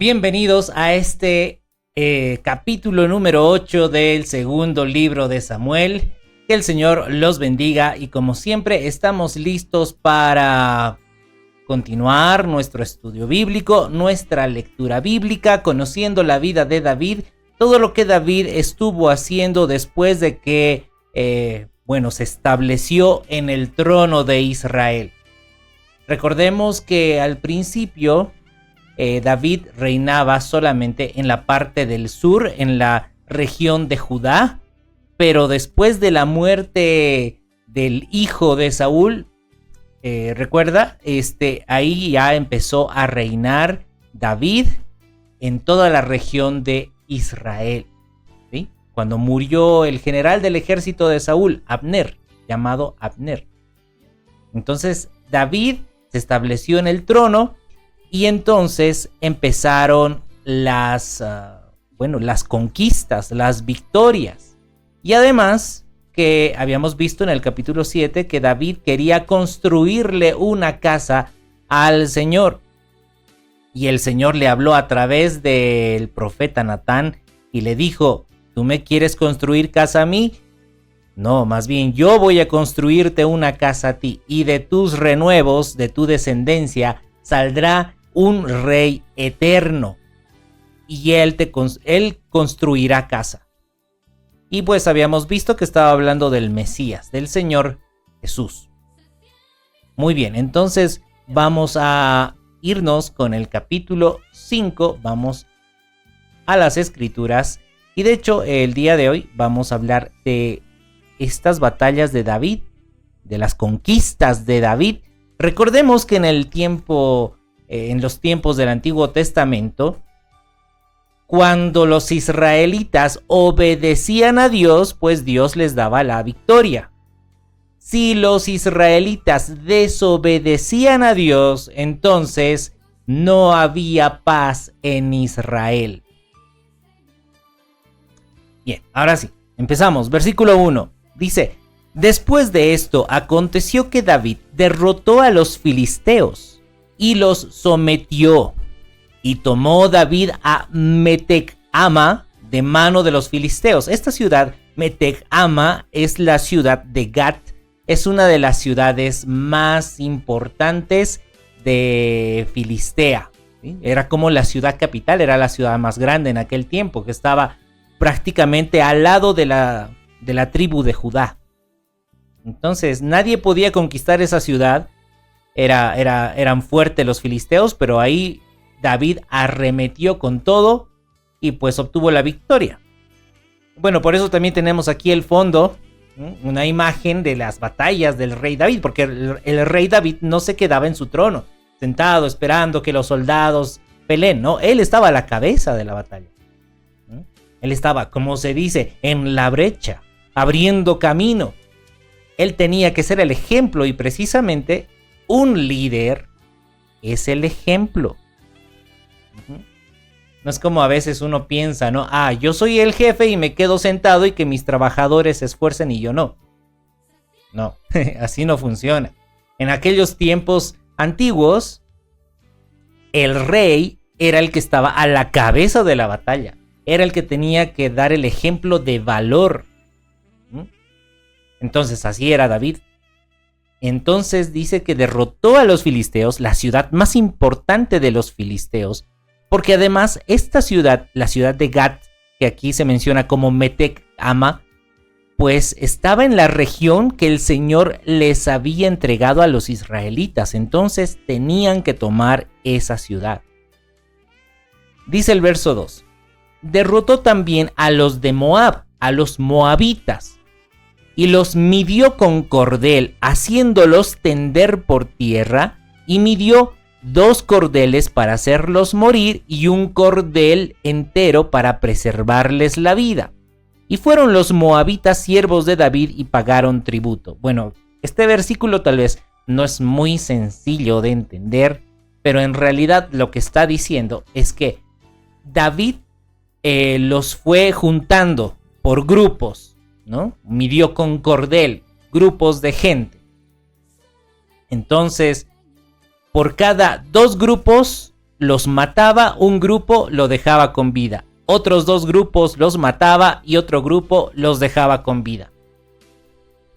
Bienvenidos a este capítulo número 8 del segundo libro de Samuel. Que el Señor los bendiga y como siempre estamos listos para continuar nuestro estudio bíblico, nuestra lectura bíblica, conociendo la vida de David, todo lo que David estuvo haciendo después de que se estableció en el trono de Israel. Recordemos que al principio David reinaba solamente en la parte del sur, en la región de Judá, pero después de la muerte del hijo de Saúl, recuerda, ahí ya empezó a reinar David en toda la región de Israel, ¿sí? Cuando murió el general del ejército de Saúl, Abner, llamado Abner. Entonces David se estableció en el trono y entonces empezaron las conquistas, las victorias. Y además que habíamos visto en el capítulo 7 que David quería construirle una casa al Señor. Y el Señor le habló a través del profeta Natán y le dijo: ¿tú me quieres construir casa a mí? No, más bien yo voy a construirte una casa a ti, y de tus renuevos, de tu descendencia, saldrá un rey eterno, y él construirá casa. Y pues habíamos visto que estaba hablando del Mesías, del Señor Jesús. Muy bien, entonces vamos a irnos con el capítulo 5, vamos a las escrituras, y de hecho el día de hoy vamos a hablar de estas batallas de David, de las conquistas de David. Recordemos que en los tiempos del Antiguo Testamento, cuando los israelitas obedecían a Dios, pues Dios les daba la victoria. Si los israelitas desobedecían a Dios, entonces no había paz en Israel. Bien, ahora sí, empezamos. Versículo 1. Dice: después de esto aconteció que David derrotó a los filisteos y los sometió. Y tomó David a Metec-Ama de mano de los filisteos. Esta ciudad, Metec-Ama, es la ciudad de Gat. Es una de las ciudades más importantes de Filistea, ¿sí? Era como la ciudad capital, era la ciudad más grande en aquel tiempo, que estaba prácticamente al lado de la tribu de Judá. Entonces nadie podía conquistar esa ciudad. Eran fuertes los filisteos, pero ahí David arremetió con todo y pues obtuvo la victoria. Bueno, por eso también tenemos aquí el fondo, una imagen de las batallas del rey David, porque el rey David no se quedaba en su trono, sentado esperando que los soldados peleen, ¿no? Él estaba a la cabeza de la batalla. Él estaba, como se dice, en la brecha, abriendo camino. Él tenía que ser el ejemplo, y precisamente un líder es el ejemplo. No es como a veces uno piensa, ¿no? Yo soy el jefe y me quedo sentado y que mis trabajadores se esfuercen y yo no. No, así no funciona. En aquellos tiempos antiguos, el rey era el que estaba a la cabeza de la batalla. Era el que tenía que dar el ejemplo de valor. Entonces así era David. Entonces dice que derrotó a los filisteos, la ciudad más importante de los filisteos, porque además esta ciudad, la ciudad de Gat, que aquí se menciona como Metec-Ama, pues estaba en la región que el Señor les había entregado a los israelitas. Entonces tenían que tomar esa ciudad. Dice el verso 2. Derrotó también a los de Moab, a los moabitas, y los midió con cordel, haciéndolos tender por tierra, y midió 2 cordeles para hacerlos morir y un cordel entero para preservarles la vida. Y fueron los moabitas siervos de David y pagaron tributo. Bueno, este versículo tal vez no es muy sencillo de entender, pero en realidad lo que está diciendo es que David los fue juntando por grupos, ¿no? Midió con cordel grupos de gente. Entonces, por cada 2 grupos los mataba, un grupo lo dejaba con vida. Otros 2 grupos los mataba y otro grupo los dejaba con vida.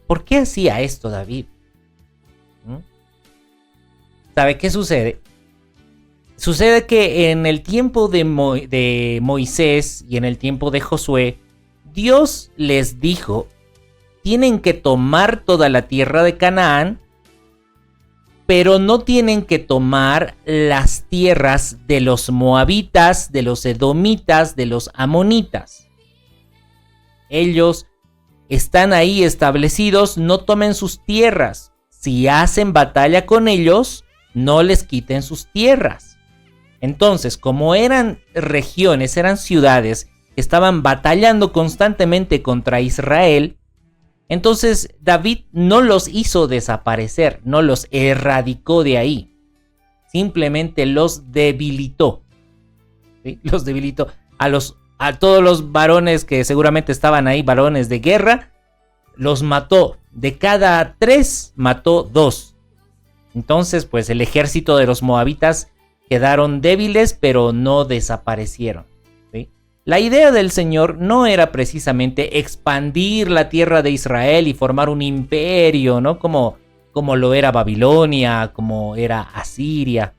¿Por qué hacía esto David? ¿Sabe qué sucede? Sucede que en el tiempo de Moisés y en el tiempo de Josué, Dios les dijo, tienen que tomar toda la tierra de Canaán, pero no tienen que tomar las tierras de los moabitas, de los edomitas, de los amonitas. Ellos están ahí establecidos, no tomen sus tierras. Si hacen batalla con ellos, no les quiten sus tierras. Entonces, como eran regiones, eran ciudades que estaban batallando constantemente contra Israel, entonces David no los hizo desaparecer, no los erradicó de ahí. Simplemente los debilitó. ¿Sí? Los debilitó. A todos los varones que seguramente estaban ahí, varones de guerra, los mató. De cada 3, mató 2. Entonces, pues el ejército de los moabitas quedaron débiles, pero no desaparecieron. ¿Sí? La idea del Señor no era precisamente expandir la tierra de Israel y formar un imperio, ¿no? Como lo era Babilonia, como era Asiria.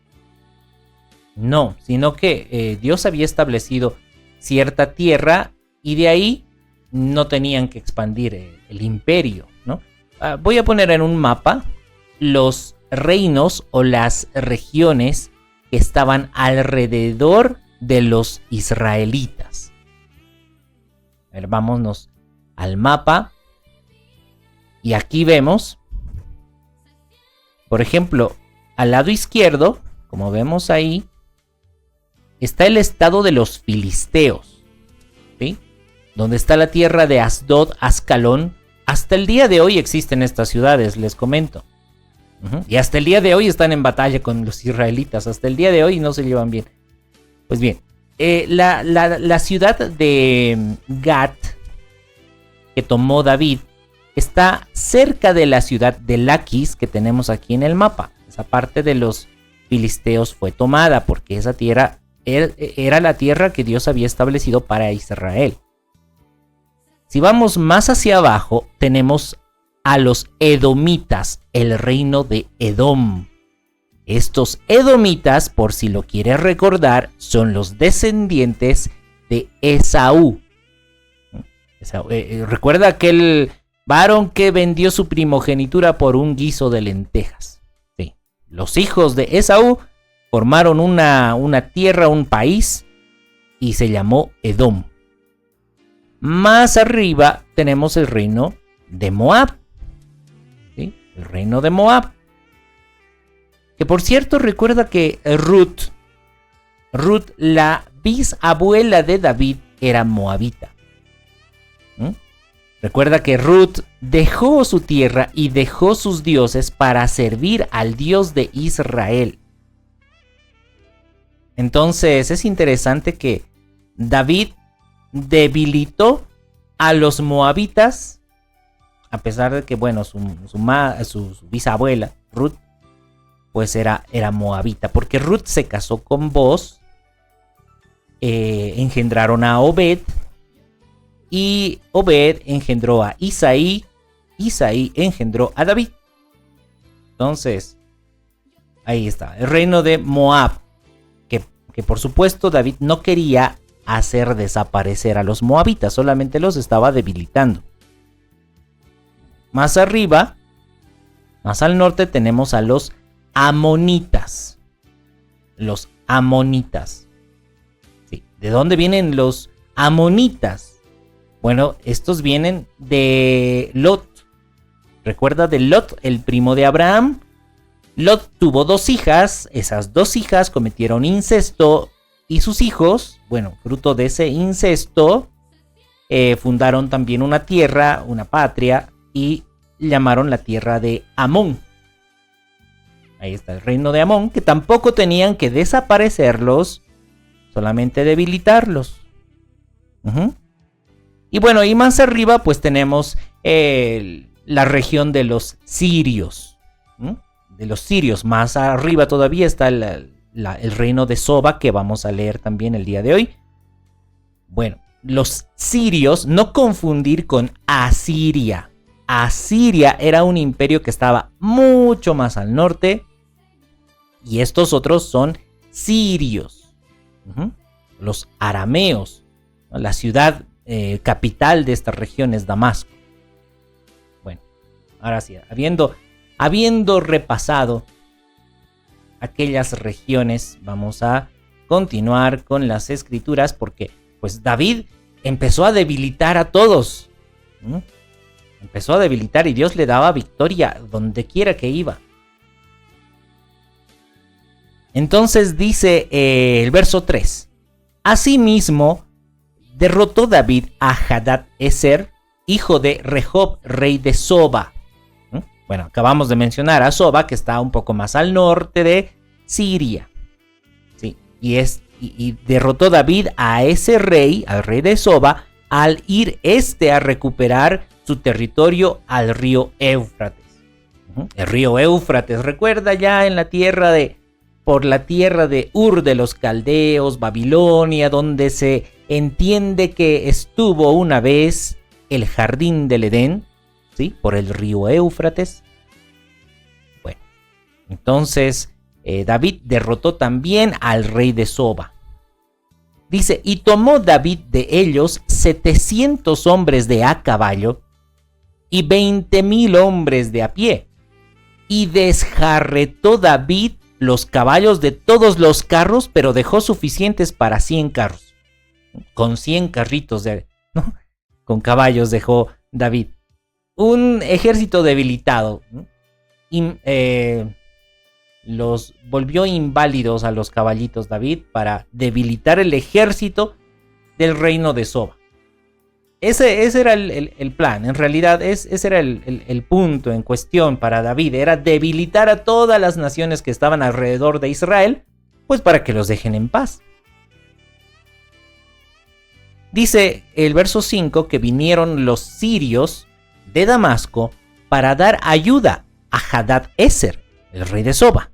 No, sino que Dios había establecido cierta tierra y de ahí no tenían que expandir el imperio, ¿no? Voy a poner en un mapa los reinos o las regiones que estaban alrededor de los israelitas. A ver, vámonos al mapa. Y aquí vemos, por ejemplo, al lado izquierdo, como vemos ahí, está el estado de los filisteos, ¿sí? Donde está la tierra de Asdod, Ascalón. Hasta el día de hoy existen estas ciudades, les comento. Y hasta el día de hoy están en batalla con los israelitas. Hasta el día de hoy no se llevan bien. Pues bien, la ciudad de Gat, que tomó David, está cerca de la ciudad de Laquis, que tenemos aquí en el mapa. Esa parte de los filisteos fue tomada porque esa tierra era la tierra que Dios había establecido para Israel. Si vamos más hacia abajo, tenemos a los edomitas, el reino de Edom. Estos edomitas, por si lo quieres recordar, son los descendientes de Esaú. Recuerda aquel varón que vendió su primogenitura por un guiso de lentejas. Sí. Los hijos de Esaú formaron una tierra, un país, y se llamó Edom. Más arriba tenemos el reino de Moab. ¿Sí? El reino de Moab. Que por cierto, recuerda que Ruth, la bisabuela de David, era moabita. Recuerda que Ruth dejó su tierra y dejó sus dioses para servir al Dios de Israel. Entonces es interesante que David debilitó a los moabitas, a pesar de que, bueno, su bisabuela, Ruth, pues era moabita, porque Ruth se casó con Booz, engendraron a Obed, y Obed engendró a Isaí, Isaí engendró a David. Entonces, ahí está, el reino de Moab, que por supuesto David no quería hacer desaparecer a los moabitas, solamente los estaba debilitando. Más arriba, más al norte, tenemos a los amonitas. Los amonitas. Sí. ¿De dónde vienen los amonitas? Bueno, estos vienen de Lot. ¿Recuerda de Lot, el primo de Abraham? Lot tuvo 2 hijas, esas 2 hijas cometieron incesto y sus hijos, bueno, fruto de ese incesto, fundaron también una tierra, una patria, y llamaron la tierra de Amón. Ahí está el reino de Amón, que tampoco tenían que desaparecerlos, solamente debilitarlos. Y bueno, y más arriba pues tenemos la región de los sirios. De los sirios, más arriba todavía está el reino de Soba, que vamos a leer también el día de hoy. Bueno, los sirios, no confundir con Asiria. Asiria era un imperio que estaba mucho más al norte, y estos otros son sirios, los arameos. La ciudad capital de esta región es Damasco. Bueno, ahora sí, habiendo repasado aquellas regiones, vamos a continuar con las escrituras, porque pues David empezó a debilitar a todos. Empezó a debilitar y Dios le daba victoria donde quiera que iba. Entonces dice el verso 3. Asimismo, derrotó David a Hadad-Ezer, hijo de Rehob, rey de Soba. Bueno, acabamos de mencionar a Soba, que está un poco más al norte de Siria. Sí, y derrotó David a ese rey, al rey de Soba, al ir a recuperar su territorio al río Éufrates. El río Éufrates, recuerda, ya en por la tierra de Ur de los Caldeos, Babilonia, donde se entiende que estuvo una vez el jardín del Edén, ¿sí? Por el río Éufrates. Bueno, entonces David derrotó también al rey de Soba. Dice, y tomó David de ellos 700 hombres de a caballo y 20,000 hombres de a pie. Y desjarretó David los caballos de todos los carros, pero dejó suficientes para 100 carros. Con 100 carritos, ¿no? Con caballos dejó David. Un ejército debilitado. Los volvió inválidos a los caballitos David para debilitar el ejército del reino de Soba. Ese era el plan. En realidad ese era el punto en cuestión para David. Era debilitar a todas las naciones que estaban alrededor de Israel, pues para que los dejen en paz. Dice el verso 5 que vinieron los sirios de Damasco para dar ayuda a Hadad-Ezer, el rey de Soba.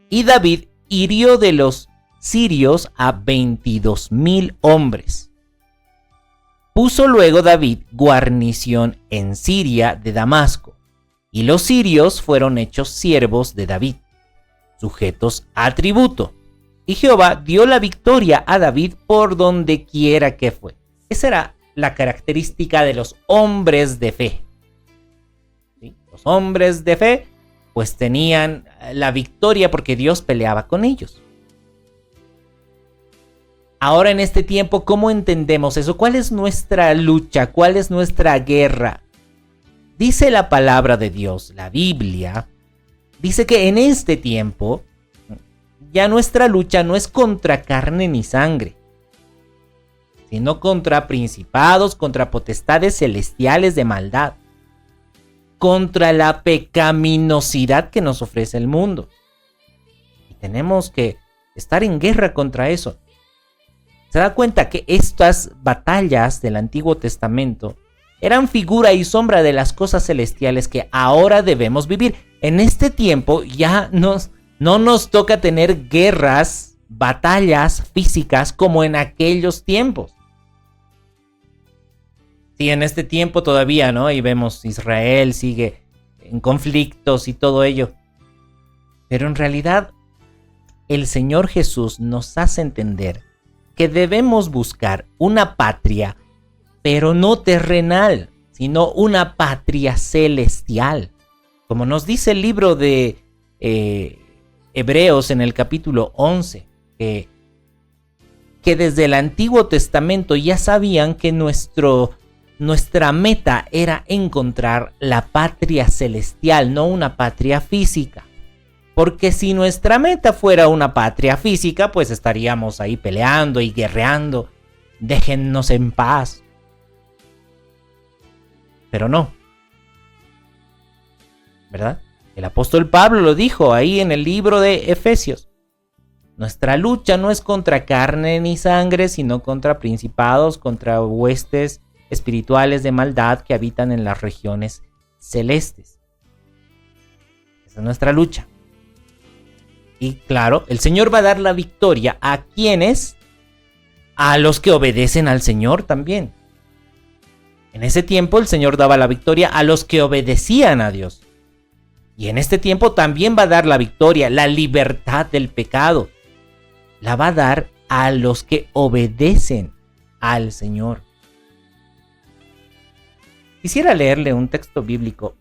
Y David hirió de los sirios a 22,000 hombres. Puso luego David guarnición en Siria de Damasco, y los sirios fueron hechos siervos de David, sujetos a tributo. Y Jehová dio la victoria a David por donde quiera que fue. Esa era la característica de los hombres de fe. ¿Sí? Los hombres de fe pues tenían la victoria porque Dios peleaba con ellos. Ahora en este tiempo, ¿cómo entendemos eso? ¿Cuál es nuestra lucha? ¿Cuál es nuestra guerra? Dice la palabra de Dios, la Biblia, dice que en este tiempo ya nuestra lucha no es contra carne ni sangre, sino contra principados, contra potestades celestiales de maldad, contra la pecaminosidad que nos ofrece el mundo. Y tenemos que estar en guerra contra eso. Se da cuenta que estas batallas del Antiguo Testamento eran figura y sombra de las cosas celestiales que ahora debemos vivir. En este tiempo ya no nos toca tener guerras, batallas físicas como en aquellos tiempos. Sí, en este tiempo todavía, ¿no? Y vemos Israel sigue en conflictos y todo ello. Pero en realidad el Señor Jesús nos hace entender que debemos buscar una patria, pero no terrenal, sino una patria celestial. Como nos dice el libro de Hebreos en el capítulo 11, que desde el Antiguo Testamento ya sabían que nuestra meta era encontrar la patria celestial, no una patria física. Porque si nuestra meta fuera una patria física, pues estaríamos ahí peleando y guerreando. Déjennos en paz. Pero no. ¿Verdad? El apóstol Pablo lo dijo ahí en el libro de Efesios. Nuestra lucha no es contra carne ni sangre, sino contra principados, contra huestes espirituales de maldad que habitan en las regiones celestes. Esa es nuestra lucha. Y claro, el Señor va a dar la victoria a quienes, a los que obedecen al Señor también. En ese tiempo el Señor daba la victoria a los que obedecían a Dios. Y en este tiempo también va a dar la victoria, la libertad del pecado. La va a dar a los que obedecen al Señor. Quisiera leerle un texto bíblico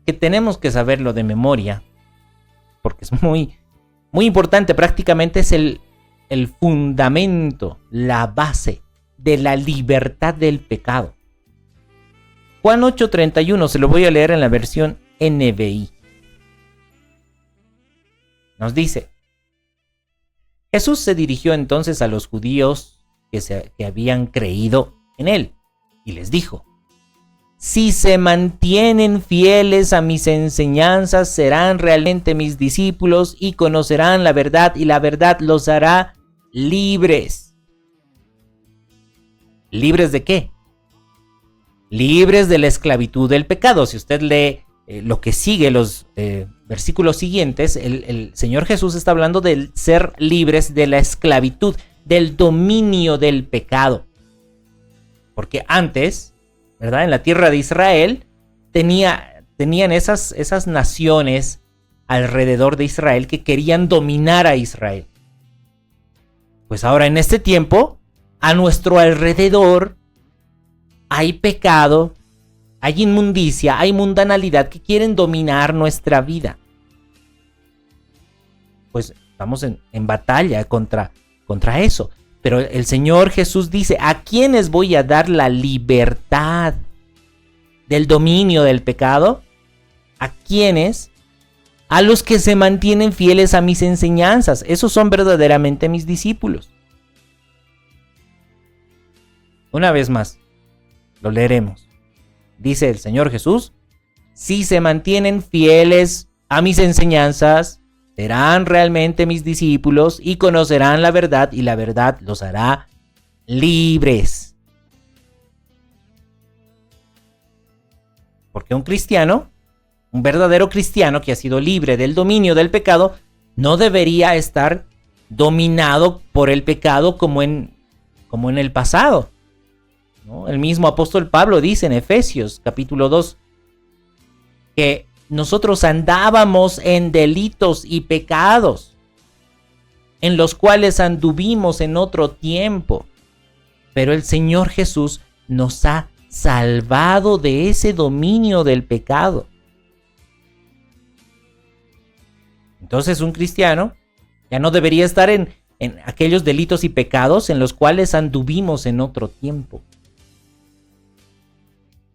que tenemos que saberlo de memoria, porque es muy, muy importante. Prácticamente es el fundamento, la base de la libertad del pecado. Juan 8:31, se lo voy a leer en la versión NBI. Nos dice: Jesús se dirigió entonces a los judíos que habían creído en él y les dijo: si se mantienen fieles a mis enseñanzas, serán realmente mis discípulos y conocerán la verdad, y la verdad los hará libres. ¿Libres de qué? Libres de la esclavitud del pecado. Si usted lee lo que sigue, los versículos siguientes, el Señor Jesús está hablando de ser libres de la esclavitud, del dominio del pecado. Porque antes, ¿verdad?, en la tierra de Israel tenían esas naciones alrededor de Israel que querían dominar a Israel. Pues ahora en este tiempo, a nuestro alrededor hay pecado, hay inmundicia, hay mundanalidad que quieren dominar nuestra vida. Pues estamos en batalla contra eso. Pero el Señor Jesús dice: ¿a quiénes voy a dar la libertad del dominio del pecado? ¿A quiénes? A los que se mantienen fieles a mis enseñanzas. Esos son verdaderamente mis discípulos. Una vez más, lo leeremos. Dice el Señor Jesús: si se mantienen fieles a mis enseñanzas, serán realmente mis discípulos y conocerán la verdad, y la verdad los hará libres. Porque un cristiano, un verdadero cristiano que ha sido libre del dominio del pecado, no debería estar dominado por el pecado como en el pasado, ¿no? El mismo apóstol Pablo dice en Efesios capítulo 2 que nosotros andábamos en delitos y pecados, en los cuales anduvimos en otro tiempo. Pero el Señor Jesús nos ha salvado de ese dominio del pecado. Entonces un cristiano ya no debería estar en aquellos delitos y pecados en los cuales anduvimos en otro tiempo.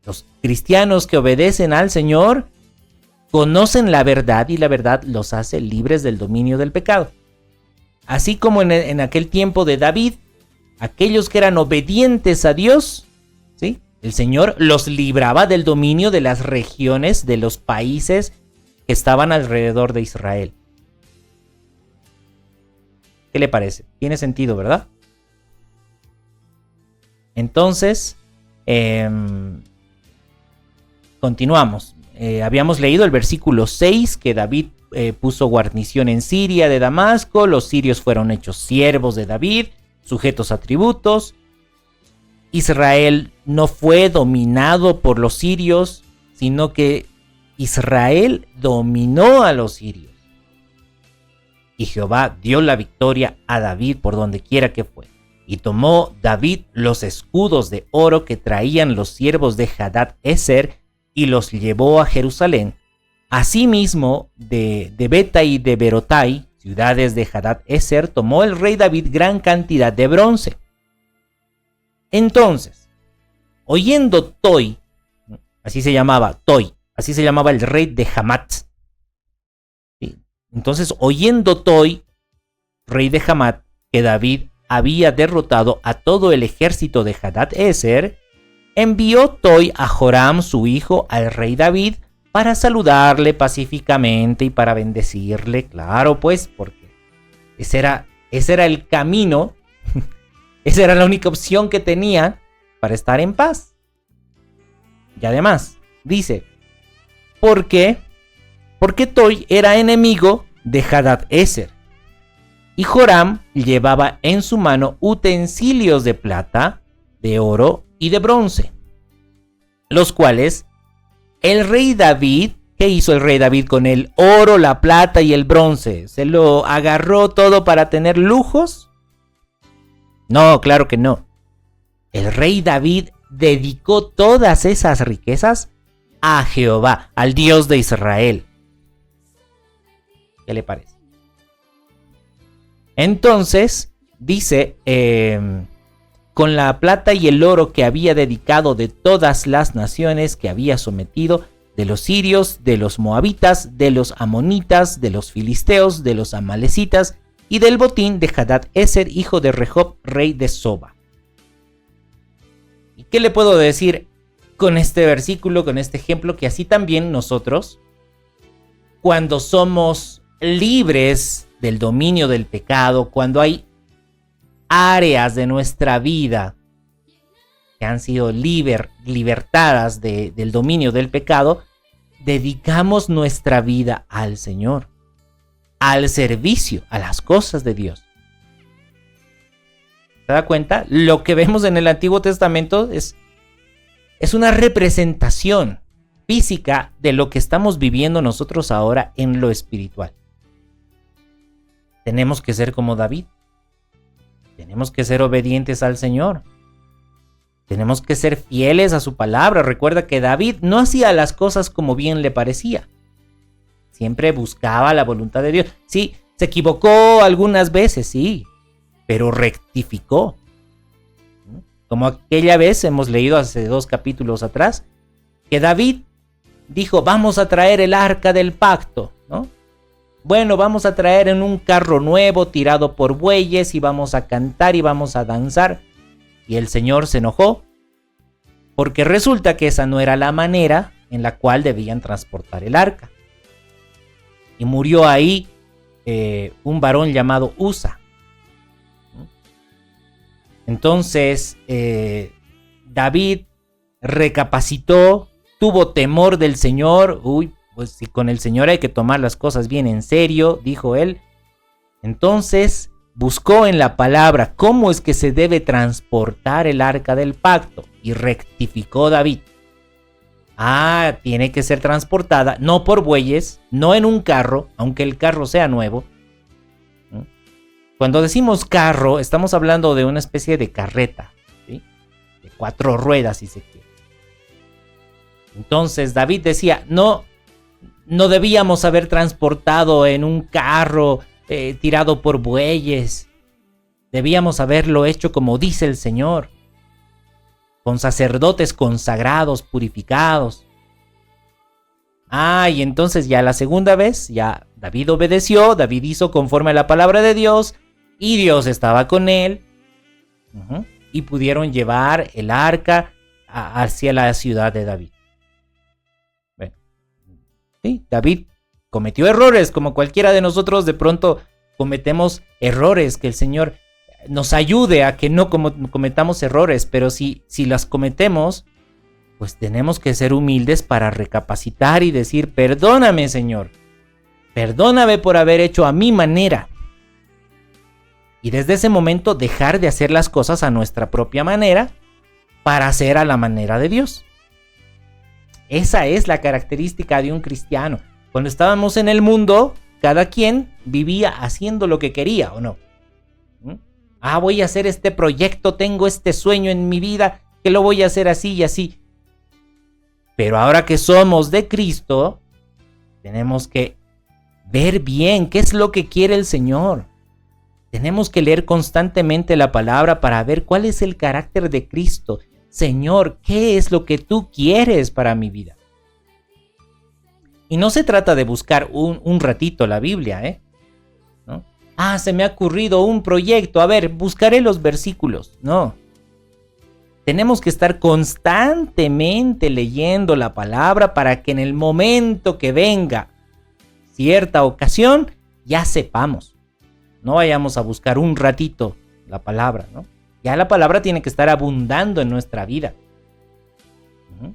Los cristianos que obedecen al Señor conocen la verdad, y la verdad los hace libres del dominio del pecado. Así como en aquel tiempo de David, aquellos que eran obedientes a Dios, ¿sí?, el Señor los libraba del dominio de las regiones, de los países que estaban alrededor de Israel. ¿Qué le parece? Tiene sentido, ¿verdad? Entonces, continuamos. Habíamos leído el versículo 6, que David puso guarnición en Siria de Damasco. Los sirios fueron hechos siervos de David, sujetos a tributos. Israel no fue dominado por los sirios, sino que Israel dominó a los sirios. Y Jehová dio la victoria a David por donde quiera que fue. Y tomó David los escudos de oro que traían los siervos de Hadad-Ezer y los llevó a Jerusalén. Asimismo, de Beta y de Berotai, ciudades de Hadad-Ezer, tomó el rey David gran cantidad de bronce. Entonces, oyendo Toi, así se llamaba el rey de Hamat. ¿Sí? Entonces, oyendo Toi, rey de Hamat, que David había derrotado a todo el ejército de Hadad-Ezer, envió Toi a Joram, su hijo, al rey David, para saludarle pacíficamente y para bendecirle. Claro, pues, porque ese era el camino, esa era la única opción que tenía para estar en paz. Y además, dice, ¿por qué? Porque Toi era enemigo de Hadad-Ezer. Y Joram llevaba en su mano utensilios de plata, de oro y de bronce, los cuales el rey David, ¿qué hizo el rey David con el oro, la plata y el bronce? ¿Se lo agarró todo para tener lujos? No, claro que no. El rey David dedicó todas esas riquezas a Jehová, al Dios de Israel. ¿Qué le parece? Entonces, dice, con la plata y el oro que había dedicado de todas las naciones que había sometido, de los sirios, de los moabitas, de los amonitas, de los filisteos, de los amalecitas, y del botín de Hadad-Ezer, hijo de Rehob, rey de Soba. ¿Y qué le puedo decir con este versículo, con este ejemplo? Que así también nosotros, cuando somos libres del dominio del pecado, cuando hay áreas de nuestra vida que han sido libertadas del dominio del pecado, dedicamos nuestra vida al Señor, al servicio, a las cosas de Dios. ¿Se da cuenta? Lo que vemos en el Antiguo Testamento es una representación física de lo que estamos viviendo nosotros ahora en lo espiritual. Tenemos que ser como David. Tenemos que ser obedientes al Señor. Tenemos que ser fieles a su palabra. Recuerda que David no hacía las cosas como bien le parecía. Siempre buscaba la voluntad de Dios. Sí, se equivocó algunas veces, sí, pero rectificó. Como aquella vez hemos leído hace 2 capítulos atrás, que David dijo, vamos a traer el arca del pacto, ¿no? Bueno, vamos a traer en un carro nuevo tirado por bueyes y vamos a cantar y vamos a danzar. Y el Señor se enojó porque resulta que esa no era la manera en la cual debían transportar el arca. Y murió ahí un varón llamado Usa. Entonces David recapacitó, tuvo temor del Señor. Pues si con el Señor hay que tomar las cosas bien en serio, dijo él. Entonces buscó en la palabra cómo es que se debe transportar el arca del pacto y rectificó David. Tiene que ser transportada no por bueyes, no en un carro, aunque el carro sea nuevo. Cuando decimos carro, estamos hablando de una especie de carreta, ¿sí? De 4 ruedas, si se quiere. Entonces David decía, no debíamos haber transportado en un carro tirado por bueyes. Debíamos haberlo hecho como dice el Señor, con sacerdotes consagrados, purificados. Y entonces ya la segunda vez, ya David obedeció, David hizo conforme a la palabra de Dios, y Dios estaba con él, y pudieron llevar el arca hacia la ciudad de David. Bueno, sí, David cometió errores, como cualquiera de nosotros de pronto cometemos errores, que el Señor nos ayude a que no cometamos errores, pero si las cometemos, pues tenemos que ser humildes para recapacitar y decir, perdóname, Señor, perdóname por haber hecho a mi manera. Y desde ese momento dejar de hacer las cosas a nuestra propia manera para hacer a la manera de Dios. Esa es la característica de un cristiano. Cuando estábamos en el mundo, cada quien vivía haciendo lo que quería, ¿o no? Voy a hacer este proyecto, tengo este sueño en mi vida, que lo voy a hacer así y así. Pero ahora que somos de Cristo, tenemos que ver bien qué es lo que quiere el Señor. Tenemos que leer constantemente la palabra para ver cuál es el carácter de Cristo. Señor, ¿qué es lo que tú quieres para mi vida? Y no se trata de buscar un ratito la Biblia, ¿no? Se me ha ocurrido un proyecto, a ver, buscaré los versículos. No. Tenemos que estar constantemente leyendo la palabra para que en el momento que venga cierta ocasión, ya sepamos. No vayamos a buscar un ratito la palabra, ¿no? Ya la palabra tiene que estar abundando en nuestra vida.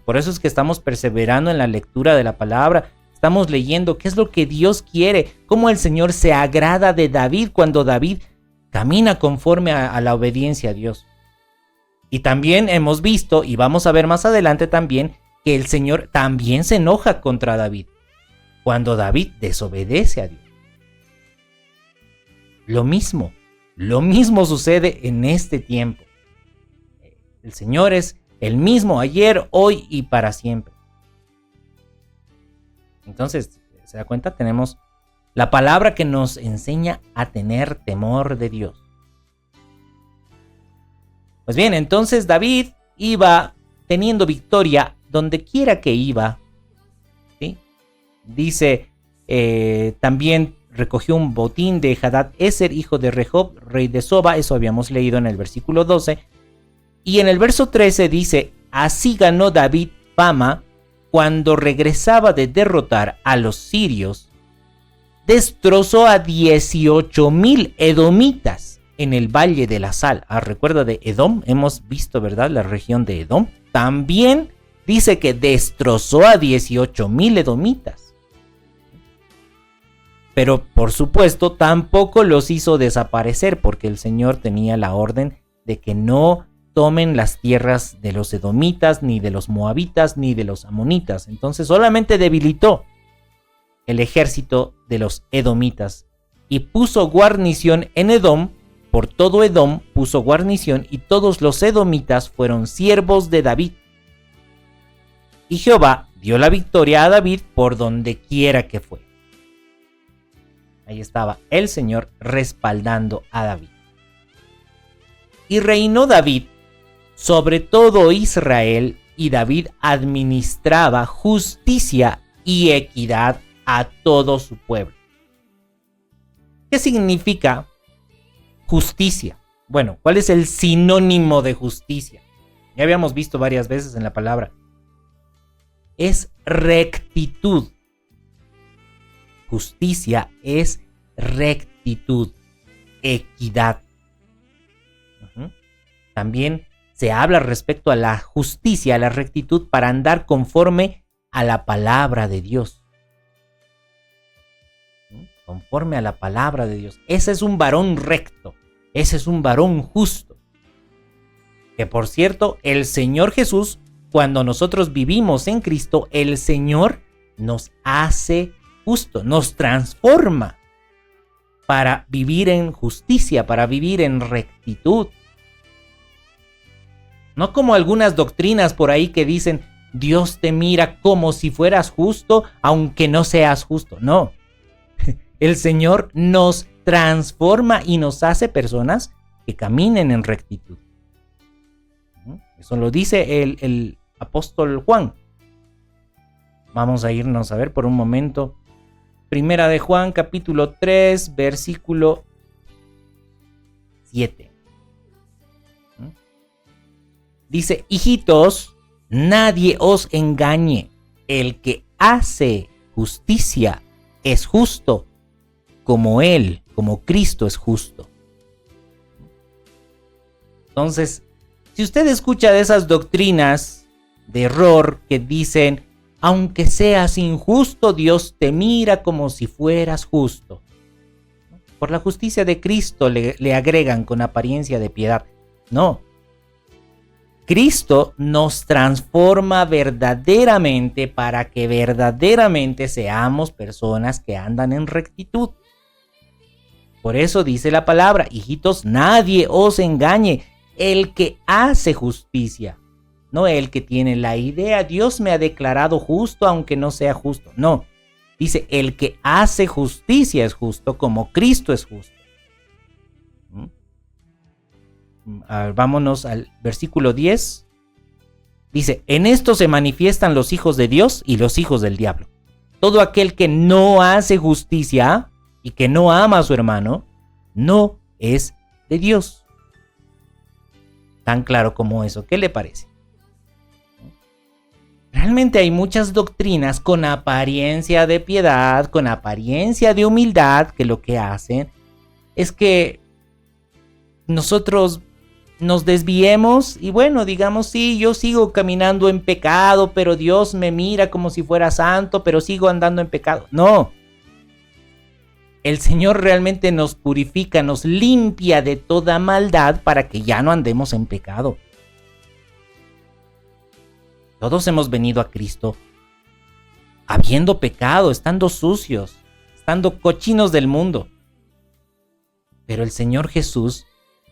Por eso es que estamos perseverando en la lectura de la palabra. Estamos leyendo qué es lo que Dios quiere, cómo el Señor se agrada de David cuando David camina conforme a la obediencia a Dios. Y también hemos visto, y vamos a ver más adelante también, que el Señor también se enoja contra David cuando David desobedece a Dios. Lo mismo sucede en este tiempo. El Señor es el mismo ayer, hoy y para siempre. Entonces, ¿se da cuenta? Tenemos la palabra que nos enseña a tener temor de Dios. Pues bien, entonces David iba teniendo victoria donde quiera que iba. ¿Sí? Dice, también recogió un botín de Hadad-Ezer, hijo de Rehob, rey de Soba. Eso habíamos leído en el versículo 12. Y en el verso 13 dice, así ganó David fama cuando regresaba de derrotar a los sirios. Destrozó a 18,000 edomitas en el Valle de la Sal. Recuerda de Edom, hemos visto, ¿verdad? La región de Edom. También dice que destrozó a 18,000 edomitas. Pero por supuesto tampoco los hizo desaparecer, porque el Señor tenía la orden de que no tomen las tierras de los edomitas, ni de los moabitas, ni de los amonitas. Entonces solamente debilitó el ejército de los edomitas y puso guarnición en Edom. Por todo Edom puso guarnición, y todos los edomitas fueron siervos de David. Y Jehová dio la victoria a David por donde quiera que fue. Ahí estaba el Señor respaldando a David. Y reinó David sobre todo Israel, y David administraba justicia y equidad a todo su pueblo. ¿Qué significa justicia? Bueno, ¿cuál es el sinónimo de justicia? Ya habíamos visto varias veces en la palabra. Es rectitud. Justicia es rectitud, equidad. También se habla respecto a la justicia, a la rectitud, para andar conforme a la palabra de Dios. Conforme a la palabra de Dios. Ese es un varón recto. Ese es un varón justo. Que por cierto, el Señor Jesús, cuando nosotros vivimos en Cristo, el Señor nos hace justo, nos transforma para vivir en justicia, para vivir en rectitud. No como algunas doctrinas por ahí que dicen, Dios te mira como si fueras justo, aunque no seas justo. No. El Señor nos transforma y nos hace personas que caminen en rectitud. Eso lo dice el apóstol Juan. Vamos a irnos a ver por un momento. Primera de Juan, capítulo 3, versículo 7. Dice, hijitos, nadie os engañe. El que hace justicia es justo, como Él, como Cristo es justo. Entonces, si usted escucha de esas doctrinas de error que dicen, aunque seas injusto, Dios te mira como si fueras justo. Por la justicia de Cristo le agregan con apariencia de piedad. No. Cristo nos transforma verdaderamente para que verdaderamente seamos personas que andan en rectitud. Por eso dice la palabra, hijitos, nadie os engañe. El que hace justicia, no el que tiene la idea, Dios me ha declarado justo aunque no sea justo. No, dice el que hace justicia es justo como Cristo es justo. Vámonos al versículo 10. Dice, en esto se manifiestan los hijos de Dios y los hijos del diablo. Todo aquel que no hace justicia y que no ama a su hermano, no es de Dios. Tan claro como eso, ¿qué le parece? Realmente hay muchas doctrinas con apariencia de piedad, con apariencia de humildad, que lo que hacen es que nosotros nos desviemos y bueno, digamos, sí, yo sigo caminando en pecado, pero Dios me mira como si fuera santo, pero sigo andando en pecado. No. El Señor realmente nos purifica, nos limpia de toda maldad para que ya no andemos en pecado. Todos hemos venido a Cristo habiendo pecado, estando sucios, estando cochinos del mundo. Pero el Señor Jesús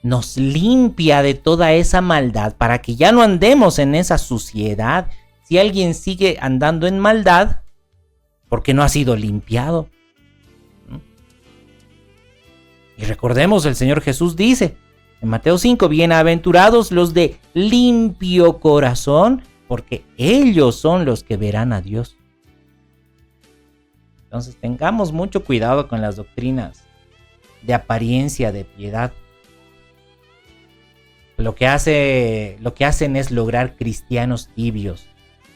nos limpia de toda esa maldad para que ya no andemos en esa suciedad. Si alguien sigue andando en maldad, porque no ha sido limpiado. Y recordemos, el Señor Jesús dice en Mateo 5, bienaventurados los de limpio corazón, porque ellos son los que verán a Dios. Entonces tengamos mucho cuidado con las doctrinas de apariencia de piedad. Lo que hacen es lograr cristianos tibios,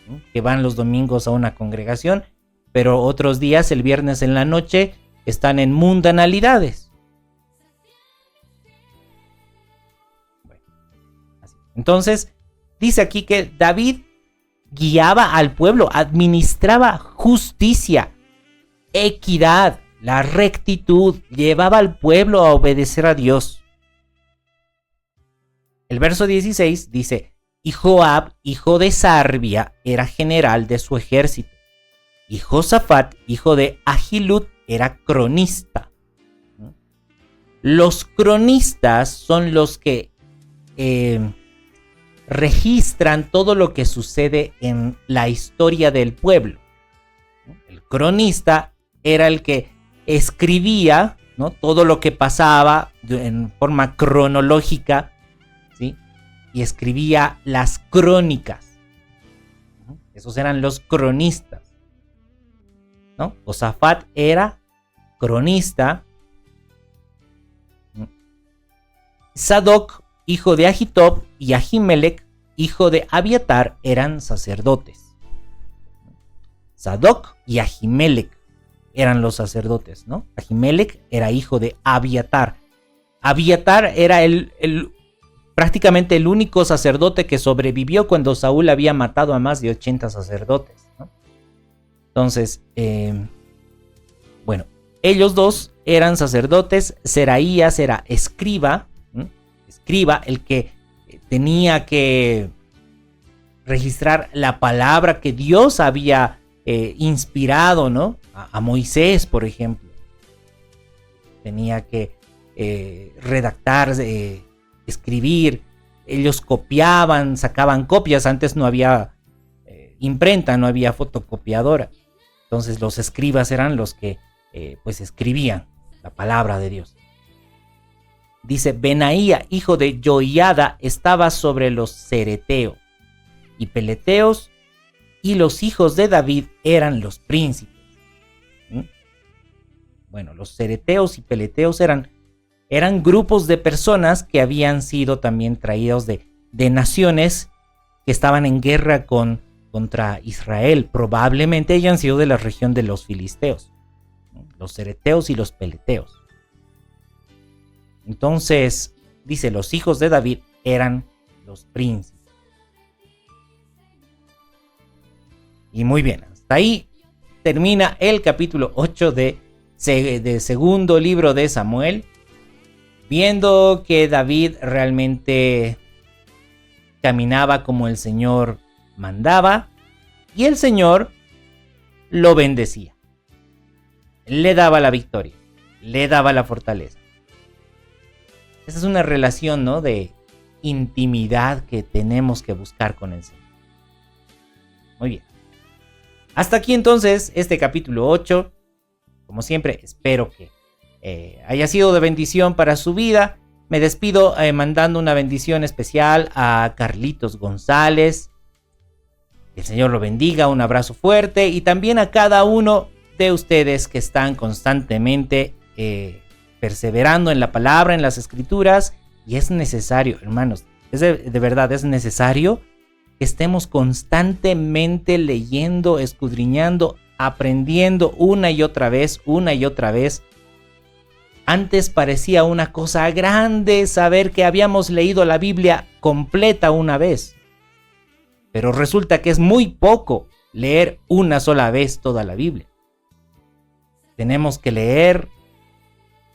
¿no? Que van los domingos a una congregación, pero otros días, el viernes en la noche, están en mundanalidades. Entonces, dice aquí que David guiaba al pueblo, administraba justicia, equidad, la rectitud, llevaba al pueblo a obedecer a Dios. El verso 16 dice, y Joab, hijo de Sarbia, era general de su ejército, y Josafat, hijo de Ahilud, era cronista. Los cronistas son los que registran todo lo que sucede en la historia del pueblo. El cronista era el que escribía, ¿no?, todo lo que pasaba en forma cronológica, ¿sí? Y escribía las crónicas. Esos eran los cronistas, ¿no? Josafat era cronista. Sadoc, hijo de Ahitob, y Ahimelech, hijo de Abiatar, eran sacerdotes. Sadoc y Ahimelech eran los sacerdotes, ¿no? Ahimelech era hijo de Abiatar. Abiatar era prácticamente el único sacerdote que sobrevivió cuando Saúl había matado a más de 80 sacerdotes, ¿no? Entonces, bueno, ellos dos eran sacerdotes. Seraías era escriba, el que tenía que registrar la palabra que Dios había inspirado, ¿no? A Moisés, por ejemplo. Tenía que redactar, escribir. Ellos copiaban, sacaban copias. Antes no había imprenta, no había fotocopiadora. Entonces los escribas eran los que pues escribían la palabra de Dios. Dice, Benaía, hijo de Joiada, estaba sobre los cereteos y peleteos, y los hijos de David eran los príncipes. Bueno, los cereteos y peleteos eran grupos de personas que habían sido también traídos de naciones que estaban en guerra contra Israel. Probablemente hayan sido de la región de los filisteos, los cereteos y los peleteos. Entonces, dice, los hijos de David eran los príncipes. Y muy bien, hasta ahí termina el capítulo 8 de segundo libro de Samuel, viendo que David realmente caminaba como el Señor mandaba, y el Señor lo bendecía, le daba la victoria, le daba la fortaleza. Esa es una relación, ¿no?, de intimidad que tenemos que buscar con el Señor. Muy bien. Hasta aquí entonces este capítulo 8. Como siempre, espero que haya sido de bendición para su vida. Me despido mandando una bendición especial a Carlitos González. Que el Señor lo bendiga, un abrazo fuerte. Y también a cada uno de ustedes que están constantemente perseverando en la palabra, en las escrituras. Y es necesario, hermanos, de verdad es necesario que estemos constantemente leyendo, escudriñando, aprendiendo una y otra vez, Antes parecía una cosa grande saber que habíamos leído la Biblia completa una vez. Pero resulta que es muy poco leer una sola vez toda la Biblia. Tenemos que leer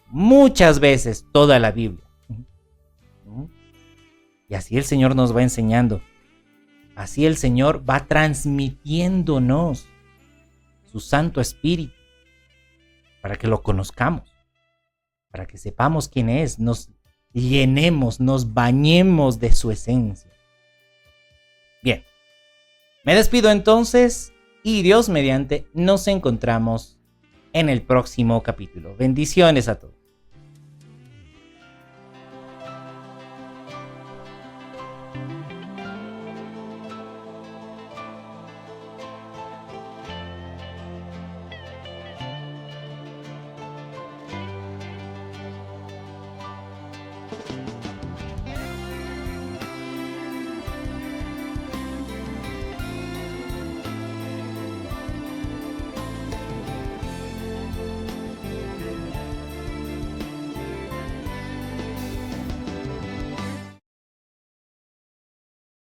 muchas veces toda la Biblia. Y así el Señor nos va enseñando. Así el Señor va transmitiéndonos su Santo Espíritu para que lo conozcamos, para que sepamos quién es, nos llenemos, nos bañemos de su esencia. Bien, me despido entonces y Dios mediante nos encontramos en el próximo capítulo. Bendiciones a todos.